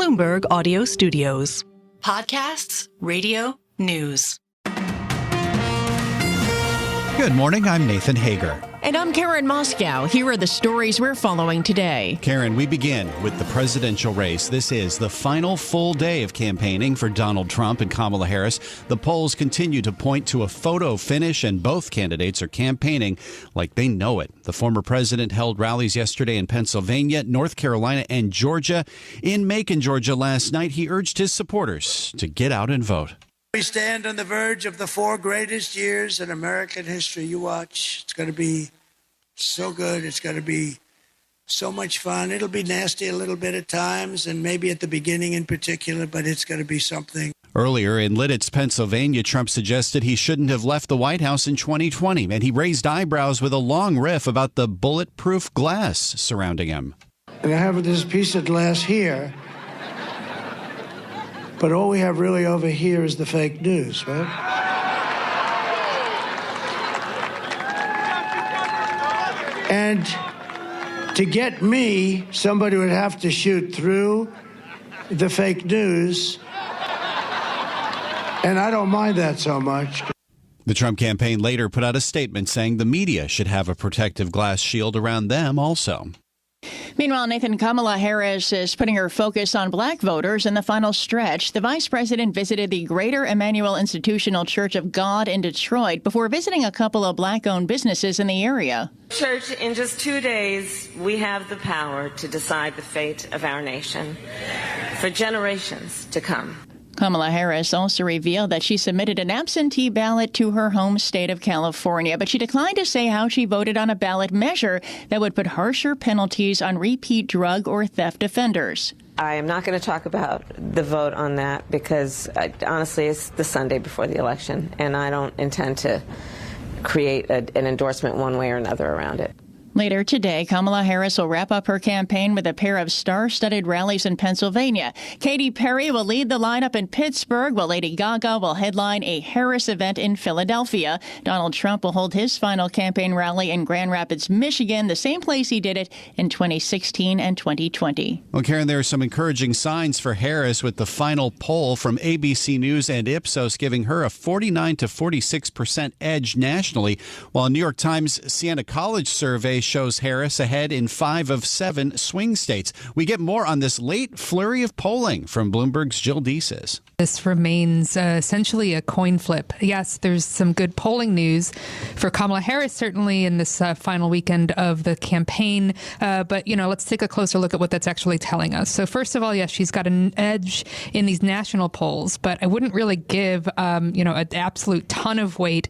Bloomberg Audio Studios. Podcasts, radio, news. Good morning, I'm Nathan Hager. And I'm Karen Moscow. Here are the stories we're following today. Karen, we begin with the presidential race. This is the final full day of campaigning for Donald Trump and Kamala Harris. The polls continue to point to a photo finish, and both candidates are campaigning like they know it. The former president held rallies yesterday in Pennsylvania, North Carolina, and Georgia. In Macon, Georgia last night, he urged his supporters to get out and vote. We stand on the verge of the 4 greatest years in American history. You watch. It's going to be so good. It's going to be so much fun. It'll be nasty a little bit at times, and maybe at the beginning in particular, but it's going to be something. Earlier in Lidditz, Pennsylvania, Trump suggested he shouldn't have left the White House in 2020, and he raised eyebrows with a long riff about the bulletproof glass surrounding him. And I have this piece of glass here. But all we have really over here is the fake news, right? And to get me, somebody would have to shoot through the fake news. And I don't mind that so much. The Trump campaign later put out a statement saying the media should have a protective glass shield around them also. Meanwhile, Nathan, Kamala Harris is putting her focus on black voters in the final stretch. The vice president visited the Greater Emmanuel Institutional Church of God in Detroit before visiting a couple of black-owned businesses in the area. Church, in just 2 days, we have the power to decide the fate of our nation for generations to come. Kamala Harris also revealed that she submitted an absentee ballot to her home state of California, but she declined to say how she voted on a ballot measure that would put harsher penalties on repeat drug or theft offenders. I am not going to talk about the vote on that because, honestly, it's the Sunday before the election, and I don't intend to create an endorsement one way or another around it. Later today, Kamala Harris will wrap up her campaign with a pair of star-studded rallies in Pennsylvania. Katy Perry will lead the lineup in Pittsburgh, while Lady Gaga will headline a Harris event in Philadelphia. Donald Trump will hold his final campaign rally in Grand Rapids, Michigan, the same place he did it in 2016 and 2020. Well, Karen, there are some encouraging signs for Harris with the final poll from ABC News and Ipsos giving her a 49 to 46% edge nationally, while a New York Times Siena College survey shows Harris ahead in 5 of 7 swing states. We get more on this late flurry of polling from Bloomberg's Jill Deeses. This remains essentially a coin flip. Yes, there's some good polling news for Kamala Harris, certainly in this final weekend of the campaign. But, let's take a closer look at what that's actually telling us. So first of all, yes, she's got an edge in these national polls, but I wouldn't really give, an absolute ton of weight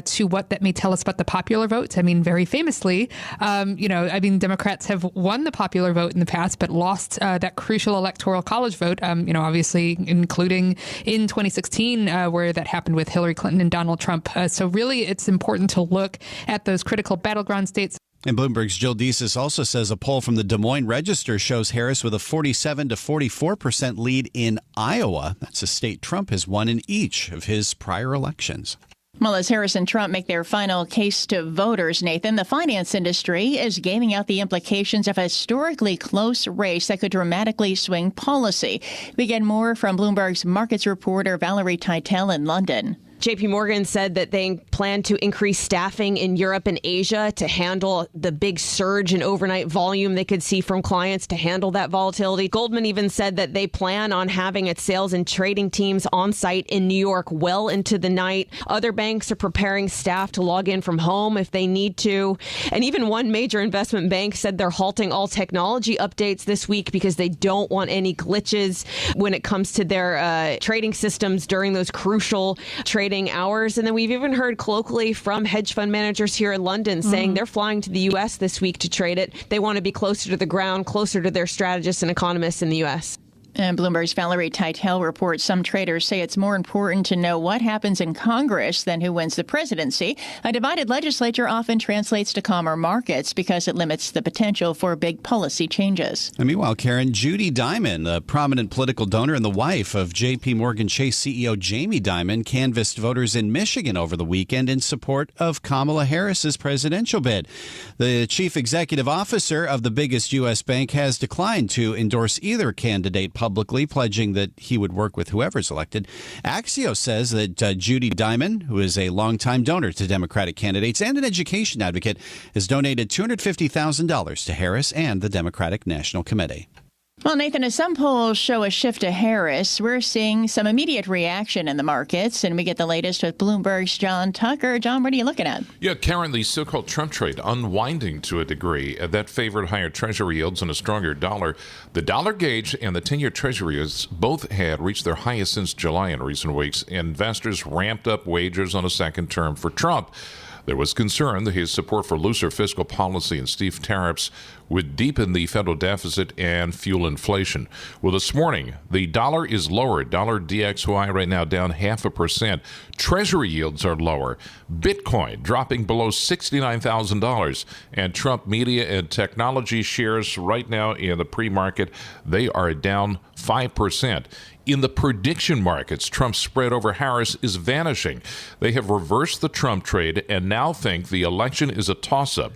to what that may tell us about the popular vote. I mean, very famously, Democrats have won the popular vote in the past, but lost that crucial electoral college vote, obviously including in 2016, where that happened with Hillary Clinton and Donald Trump. So really, it's important to look at those critical battleground states. And Bloomberg's Jill Deeses also says a poll from the Des Moines Register shows Harris with a 47 to 44% lead in Iowa. That's a state Trump has won in each of his prior elections. Well, as Harris and Trump make their final case to voters, Nathan, the finance industry is gaming out the implications of a historically close race that could dramatically swing policy. We get more from Bloomberg's markets reporter Valerie Teitel in London. JP Morgan said that they plan to increase staffing in Europe and Asia to handle the big surge in overnight volume they could see from clients, to handle that volatility. Goldman even said that they plan on having its sales and trading teams on site in New York well into the night. Other banks are preparing staff to log in from home if they need to. And even one major investment bank said they're halting all technology updates this week because they don't want any glitches when it comes to their trading systems during those crucial trading hours. And then we've even heard colloquially from hedge fund managers here in London saying they're flying to the U.S. this week to trade it. They want to be closer to the ground, closer to their strategists and economists in the U.S. And Bloomberg's Valerie Teitel reports some traders say it's more important to know what happens in Congress than who wins the presidency. A divided legislature often translates to calmer markets because it limits the potential for big policy changes. And meanwhile, Karen, Judy Dimon, a prominent political donor and the wife of J.P. Morgan Chase CEO Jamie Dimon, canvassed voters in Michigan over the weekend in support of Kamala Harris's presidential bid. The chief executive officer of the biggest U.S. bank has declined to endorse either candidate publicly, pledging that he would work with whoever's elected. Axios says that Judy Dimon, who is a longtime donor to Democratic candidates and an education advocate, has donated $250,000 to Harris and the Democratic National Committee. Well, Nathan, as some polls show a shift to Harris, we're seeing some immediate reaction in the markets, and we get the latest with Bloomberg's John Tucker. John, what are you looking at? Yeah, Karen, the so-called Trump trade unwinding to a degree. That favored higher Treasury yields and a stronger dollar. The dollar gauge and the 10-year Treasuries both had reached their highest since July in recent weeks. Investors ramped up wagers on a second term for Trump. There was concern that his support for looser fiscal policy and steep tariffs would deepen the federal deficit and fuel inflation. Well, this morning, the dollar is lower. Dollar DXY right now down 0.5%. Treasury yields are lower. Bitcoin dropping below $69,000. And Trump media and technology shares right now in the pre-market, they are down 5%. In the prediction markets, Trump's spread over Harris is vanishing. They have reversed the Trump trade and now think the election is a toss-up.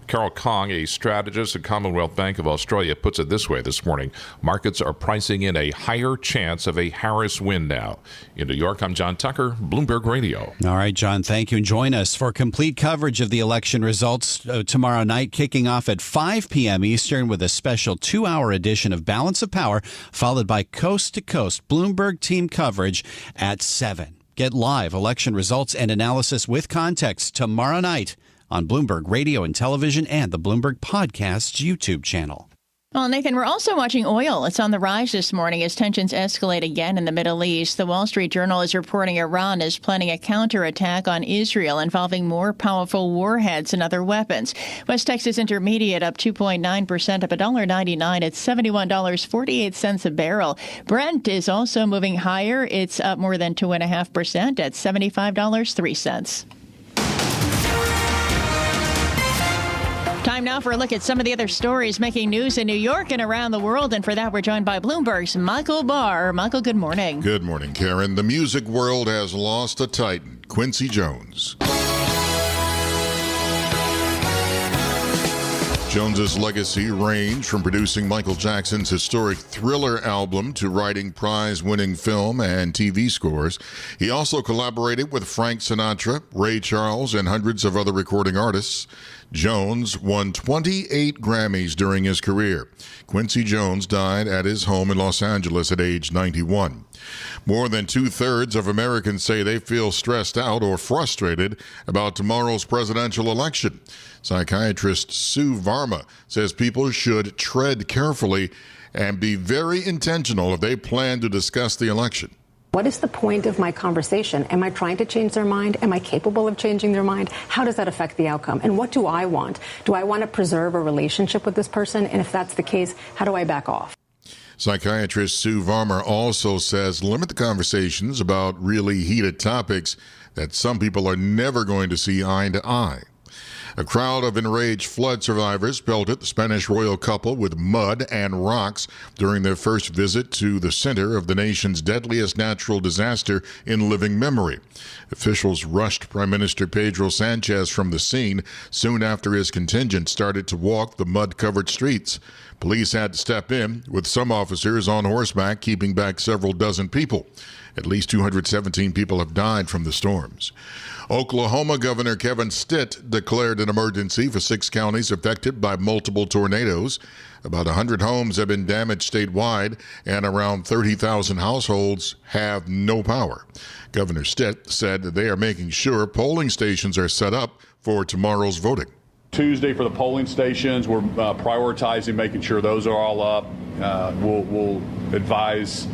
Carol Kong, a strategist at Commonwealth Bank of Australia, puts it this way this morning. Markets are pricing in a higher chance of a Harris win now. In New York, I'm John Tucker, Bloomberg Radio. All right, John, thank you. And join us for complete coverage of the election results tomorrow night, kicking off at 5 p.m. Eastern with a special 2-hour edition of Balance of Power, followed by coast-to-coast Bloomberg team coverage at 7. Get live election results and analysis with context tomorrow night on Bloomberg Radio and Television and the Bloomberg Podcasts YouTube channel. Well, Nathan, we're also watching oil. It's on the rise this morning as tensions escalate again in the Middle East. The Wall Street Journal is reporting Iran is planning a counterattack on Israel involving more powerful warheads and other weapons. West Texas Intermediate up 2.9%, up $1.99 at $71.48 a barrel. Brent is also moving higher. It's up more than 2.5% at $75.03. Time now for a look at some of the other stories making news in New York and around the world. And for that, we're joined by Bloomberg's Michael Barr. Michael, good morning. Good morning, Karen. The music world has lost a titan, Quincy Jones. Jones's legacy ranged from producing Michael Jackson's historic Thriller album to writing prize-winning film and TV scores. He also collaborated with Frank Sinatra, Ray Charles, and hundreds of other recording artists. Jones won 28 Grammys during his career. Quincy Jones died at his home in Los Angeles at age 91. More than 2/3 of Americans say they feel stressed out or frustrated about tomorrow's presidential election. Psychiatrist Sue Varma says people should tread carefully and be very intentional if they plan to discuss the election. What is the point of my conversation? Am I trying to change their mind? Am I capable of changing their mind? How does that affect the outcome? And what do I want? Do I want to preserve a relationship with this person? And if that's the case, how do I back off? Psychiatrist Sue Varma also says limit the conversations about really heated topics that some people are never going to see eye to eye. A crowd of enraged flood survivors pelted the Spanish royal couple with mud and rocks during their first visit to the center of the nation's deadliest natural disaster in living memory. Officials rushed Prime Minister Pedro Sanchez from the scene soon after his contingent started to walk the mud-covered streets. Police had to step in, with some officers on horseback keeping back several dozen people. At least 217 people have died from the storms. Oklahoma Governor Kevin Stitt declared an emergency for 6 counties affected by multiple tornadoes. About 100 homes have been damaged statewide, and around 30,000 households have no power. Governor Stitt said that they are making sure polling stations are set up for tomorrow's voting. Tuesday for the polling stations, we're prioritizing making sure those are all up. We'll advise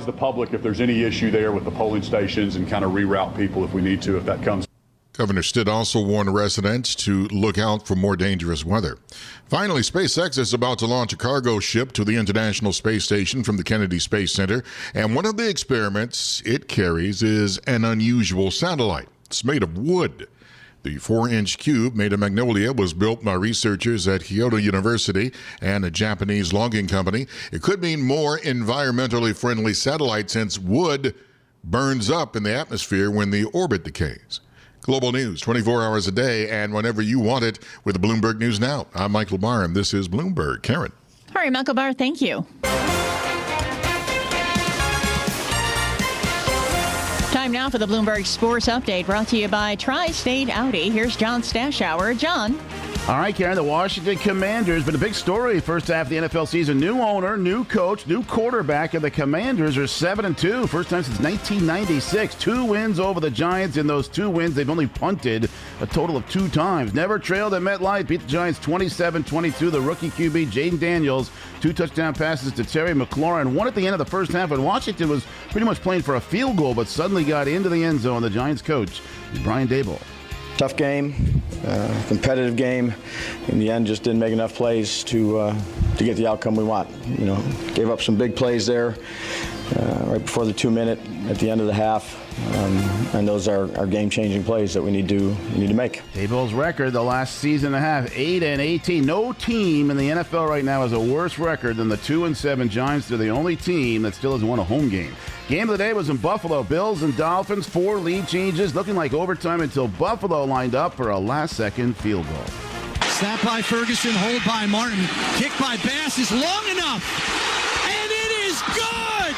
the public if there's any issue there with the polling stations and kind of reroute people if we need to, if that comes. Governor Stitt also warned residents to look out for more dangerous weather. Finally, SpaceX is about to launch a cargo ship to the International Space Station from the Kennedy Space Center, and one of the experiments it carries is an unusual satellite. It's made of wood. The 4-inch cube made of magnolia was built by researchers at Kyoto University and a Japanese logging company. It could mean more environmentally friendly satellites since wood burns up in the atmosphere when the orbit decays. Global news 24 hours a day and whenever you want it with Bloomberg News Now. I'm Michael Barr, and this is Bloomberg. Karen. All right, Michael Barr, thank you. Time now for the Bloomberg Sports Update, brought to you by Tri-State Audi. Here's John Stashower. John. All right, Karen, the Washington Commanders, but a big story first half of the NFL season. New owner, new coach, new quarterback, and the Commanders are 7-2. First time since 1996. 2 wins over the Giants. In those 2 wins, they've only punted a total of 2 times. Never trailed at MetLife. Beat the Giants 27-22. The rookie QB, Jaden Daniels, 2 touchdown passes to Terry McLaurin. 1 at the end of the first half, and Washington was pretty much playing for a field goal, but suddenly got into the end zone. The Giants coach, Brian Daboll. Tough game, competitive game. In the end, just didn't make enough plays to get the outcome we want. You know, gave up some big plays there right before the 2-minute at the end of the half. And those are game-changing plays that we need to make. Daboll's record the last season and a half, 8-18. No team in the NFL right now has a worse record than the 2-7 Giants. They're the only team that still hasn't won a home game. Game of the day was in Buffalo. Bills and Dolphins, 4 lead changes, looking like overtime until Buffalo lined up for a last-second field goal. Snap by Ferguson, hold by Martin, kick by Bass is long enough, and it is good!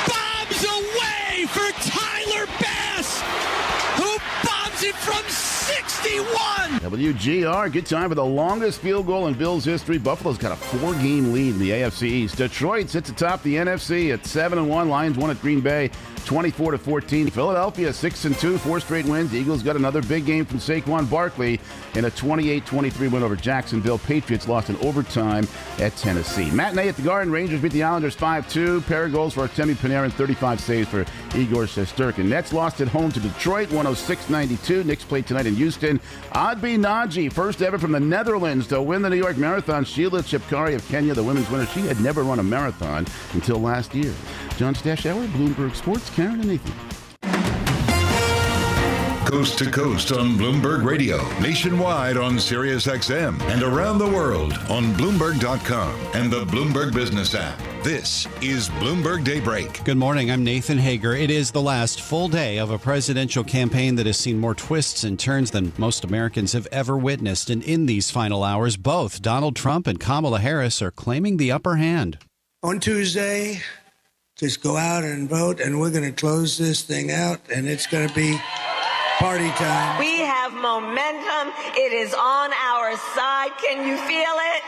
Bobs away for Tyler Bass, who bombs it from 61! WGR, good time for the longest field goal in Bills history. Buffalo's got a 4-game lead in the AFC East. Detroit sits atop the NFC at 7-1. Lions won at Green Bay 24-14. Philadelphia 6-2, 4 straight wins. The Eagles got another big game from Saquon Barkley in a 28-23 win over Jacksonville. Patriots lost in overtime at Tennessee. Matinee at the Garden. Rangers beat the Islanders 5-2. Pair of goals for Artemi Panarin, 35 saves for Igor Shesterkin. Nets lost at home to Detroit 106-92. Knicks played tonight in Houston. Adbi Naji, first ever from the Netherlands to win the New York Marathon. Sheila Chepkari of Kenya, the women's winner. She had never run a marathon until last year. John Stashower, Bloomberg Sports. Karen and Nathan. Coast to coast on Bloomberg Radio, nationwide on Sirius XM, and around the world on Bloomberg.com and the Bloomberg Business app. This is Bloomberg Daybreak. Good morning. I'm Nathan Hager. It is the last full day of a presidential campaign that has seen more twists and turns than most Americans have ever witnessed. And in these final hours, both Donald Trump and Kamala Harris are claiming the upper hand. On Tuesday, just go out and vote, and we're going to close this thing out, and it's going to be party time. We have momentum. It is on our side. Can you feel it?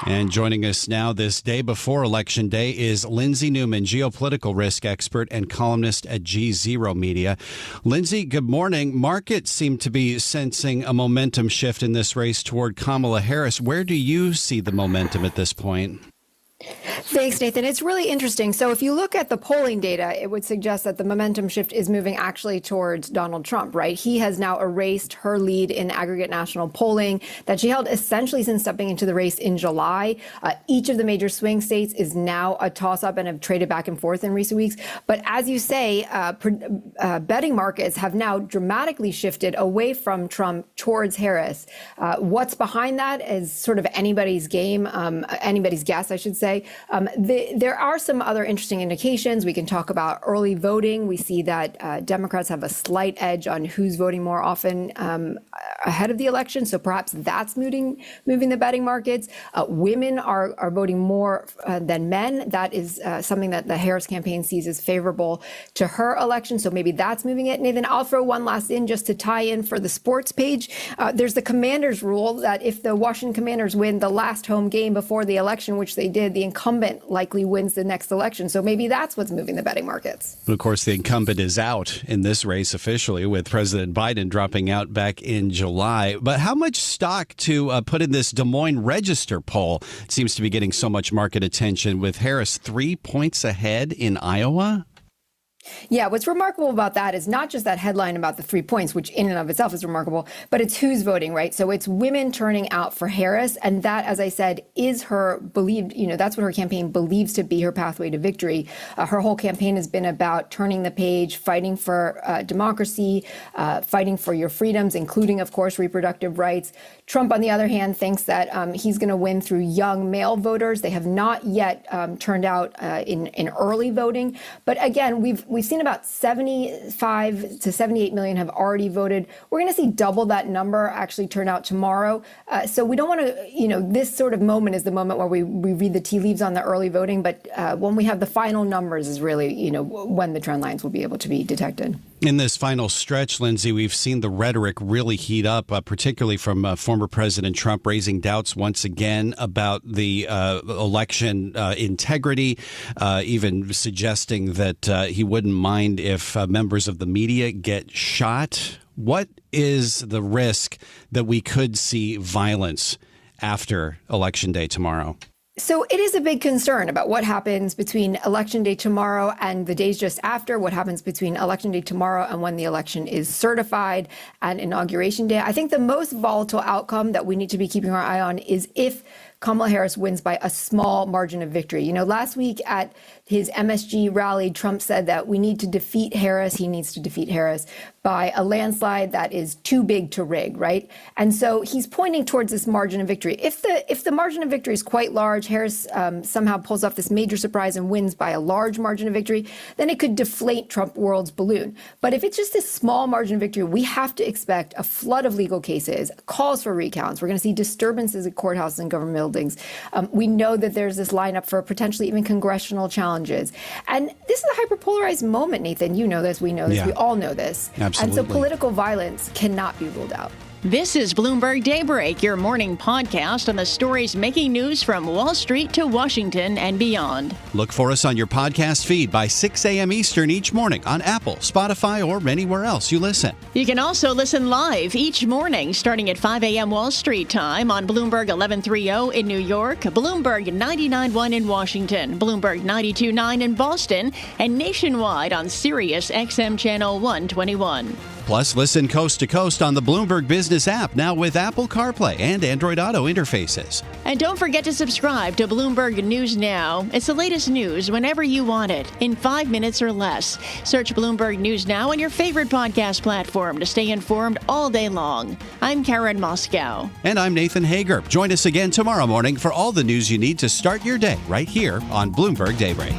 And joining us now this day before Election Day is Lindsay Newman, geopolitical risk expert and columnist at G0 Media. Lindsay, good morning. Markets seem to be sensing a momentum shift in this race toward Kamala Harris. Where do you see the momentum at this point? Thanks, Nathan. It's really interesting. So if you look at the polling data, it would suggest that the momentum shift is moving actually towards Donald Trump, right? He has now erased her lead in aggregate national polling that she held essentially since stepping into the race in July. Each of the major swing states is now a toss-up and have traded back and forth in recent weeks. But as you say, betting markets have now dramatically shifted away from Trump towards Harris. What's behind that is sort of anybody's game, anybody's guess, I should say. There are some other interesting indications. We can talk about early voting. We see that Democrats have a slight edge on who's voting more often ahead of the election. So perhaps that's moving the betting markets. Women are voting more than men. That is something that the Harris campaign sees as favorable to her election. So maybe that's moving it. Nathan, I'll throw one last in just to tie in for the sports page. There's the Commanders rule that if the Washington Commanders win the last home game before the election, which they did, the incumbent likely wins the next election. So maybe that's what's moving the betting markets. Of course, the incumbent is out in this race officially, with President Biden dropping out back in July. But how much stock to put in this Des Moines Register poll? It seems to be getting so much market attention, with Harris 3 points ahead in Iowa. Yeah, what's remarkable about that is not just that headline about the 3 points, which in and of itself is remarkable, but it's who's voting, right? So it's women turning out for Harris. And that, as I said, is her believed, that's what her campaign believes to be her pathway to victory. Her whole campaign has been about turning the page, fighting for democracy, fighting for your freedoms, including, of course, reproductive rights. Trump, on the other hand, thinks that he's going to win through young male voters. They have not yet turned out in early voting. But again, we've we've seen about 75 to 78 million have already voted. We're going to see double that number actually turn out tomorrow. So we don't want to, this sort of moment is the moment where we read the tea leaves on the early voting. But when we have the final numbers is really, when the trend lines will be able to be detected. In this final stretch, Lindsay, we've seen the rhetoric really heat up, particularly from former President Trump raising doubts once again about the election integrity, even suggesting that he wouldn't mind if members of the media get shot. What is the risk that we could see violence after Election Day tomorrow? So it is a big concern about what happens between Election Day tomorrow and the days just after, what happens between Election Day tomorrow and when the election is certified and Inauguration Day. I think the most volatile outcome that we need to be keeping our eye on is if Kamala Harris wins by a small margin of victory. Last week at his MSG rally, Trump said that we need to defeat Harris. He needs to defeat Harris by a landslide that is too big to rig, right? And so he's pointing towards this margin of victory. If the margin of victory is quite large, Harris somehow pulls off this major surprise and wins by a large margin of victory, then it could deflate Trump world's balloon. But if it's just this small margin of victory, we have to expect a flood of legal cases, calls for recounts. We're going to see disturbances at courthouses and government buildings. We know that there's this lineup for potentially even congressional challenges. And this is a hyperpolarized moment, Nathan. You know this. We know this. Yeah. We all know this. Absolutely. And so political violence cannot be ruled out. This is Bloomberg Daybreak, your morning podcast on the stories making news from Wall Street to Washington and beyond. Look for us on your podcast feed by 6 a.m. Eastern each morning on Apple, Spotify, or anywhere else you listen. You can also listen live each morning starting at 5 a.m. Wall Street time on Bloomberg 1130 in New York, Bloomberg 99.1 in Washington, Bloomberg 92.9 in Boston, and nationwide on Sirius XM Channel 121. Plus, listen coast to coast on the Bloomberg Business app, now with Apple CarPlay and Android Auto interfaces. And don't forget to subscribe to Bloomberg News Now. It's the latest news whenever you want it, in 5 minutes or less. Search Bloomberg News Now on your favorite podcast platform to stay informed all day long. I'm Karen Moscow. And I'm Nathan Hager. Join us again tomorrow morning for all the news you need to start your day right here on Bloomberg Daybreak.